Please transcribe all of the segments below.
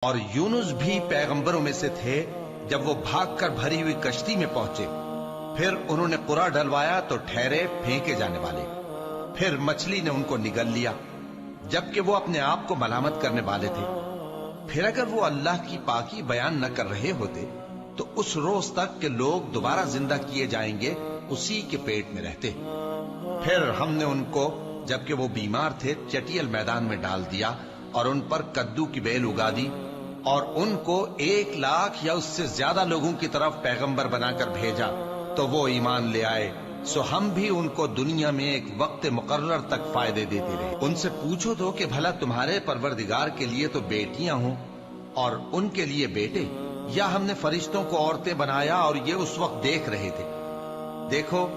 اور یونس بھی پیغمبروں میں سے تھے جب وہ بھاگ کر بھری ہوئی کشتی میں پہنچے، پھر انہوں نے قرا ڈلوایا تو ٹھہرے پھینکے جانے والے، پھر مچھلی نے ان کو نگل لیا جبکہ وہ اپنے آپ کو ملامت کرنے والے تھے۔ پھر اگر وہ اللہ کی پاکی بیان نہ کر رہے ہوتے تو اس روز تک کہ لوگ دوبارہ زندہ کیے جائیں گے اسی کے پیٹ میں رہتے۔ پھر ہم نے ان کو جبکہ وہ بیمار تھے چٹیل میدان میں ڈال دیا اور ان پر کدو کی بیل اگا دی، اور ان کو 1,00,000 یا اس سے زیادہ لوگوں کی طرف پیغمبر بنا کر بھیجا تو وہ ایمان لے آئے۔ سو ہم بھی ان کو دنیا میں ایک وقت مقرر تک فائدے دیتے رہے۔ ان سے پوچھو تو کہ بھلا تمہارے پروردگار کے لیے تو بیٹیاں ہوں اور ان کے لیے بیٹے، یا ہم نے فرشتوں کو عورتیں بنایا اور یہ اس وقت دیکھ رہے تھے؟ دیکھو،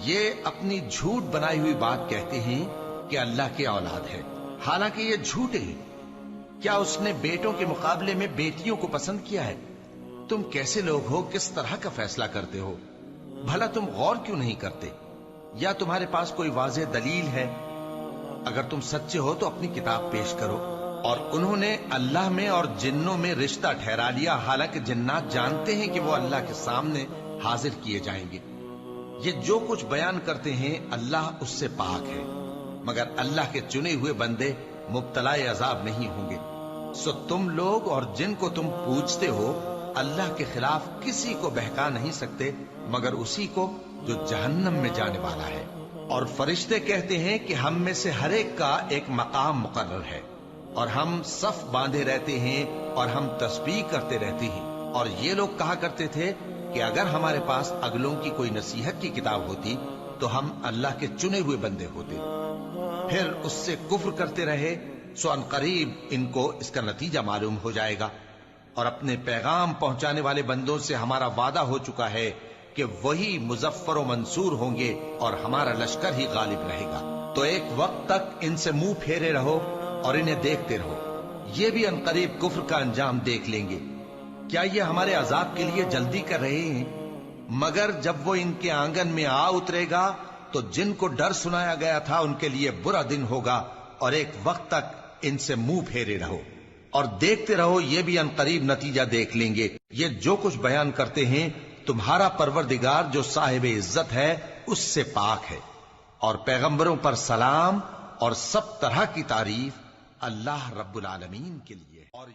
یہ اپنی جھوٹ بنائی ہوئی بات کہتے ہیں کہ اللہ کی اولاد ہے، حالانکہ یہ جھوٹے ہیں۔ کیا اس نے بیٹوں کے مقابلے میں بیٹیوں کو پسند کیا ہے؟ تم کیسے لوگ ہو، کس طرح کا فیصلہ کرتے ہو؟ بھلا تم غور کیوں نہیں کرتے؟ یا تمہارے پاس کوئی واضح دلیل ہے؟ اگر تم سچے ہو تو اپنی کتاب پیش کرو۔ اور انہوں نے اللہ میں اور جنوں میں رشتہ ٹھہرا لیا، حالانکہ جنات جانتے ہیں کہ وہ اللہ کے سامنے حاضر کیے جائیں گے۔ یہ جو کچھ بیان کرتے ہیں اللہ اس سے پاک ہے، مگر اللہ کے چنے ہوئے بندے مبتلا عذاب نہیں ہوں گے۔ سو تم لوگ اور جن کو تم پوجتے ہو اللہ کے خلاف کسی کو بہکا نہیں سکتے مگر اسی کو جو جہنم میں جانے والا ہے۔ اور فرشتے کہتے ہیں کہ ہم میں سے ہر ایک کا ایک مقام مقرر ہے، اور ہم صف باندھے رہتے ہیں اور ہم تسبیح کرتے رہتے ہیں۔ اور یہ لوگ کہا کرتے تھے کہ اگر ہمارے پاس اگلوں کی کوئی نصیحت کی کتاب ہوتی تو ہم اللہ کے چنے ہوئے بندے ہوتے۔ پھر اس سے کفر کرتے رہے، سو ان قریب ان کو اس کا نتیجہ معلوم ہو جائے گا۔ اور اپنے پیغام پہنچانے والے بندوں سے ہمارا وعدہ ہو چکا ہے کہ وہی مظفر و منصور ہوں گے اور ہمارا لشکر ہی غالب رہے گا۔ تو ایک وقت تک ان سے منہ پھیرے رہو اور انہیں دیکھتے رہو، یہ بھی ان قریب کفر کا انجام دیکھ لیں گے۔ کیا یہ ہمارے عذاب کے لیے جلدی کر رہے ہیں؟ مگر جب وہ ان کے آنگن میں آ اترے گا تو جن کو ڈر سنایا گیا تھا ان کے لیے برا دن ہوگا، اور ایک وقت تک ان سے منہ پھیرے رہو اور دیکھتے رہو، یہ بھی ان قریب نتیجہ دیکھ لیں گے۔ یہ جو کچھ بیان کرتے ہیں تمہارا پروردگار جو صاحب عزت ہے اس سے پاک ہے، اور پیغمبروں پر سلام اور سب طرح کی تعریف اللہ رب العالمین کے لیے۔ اور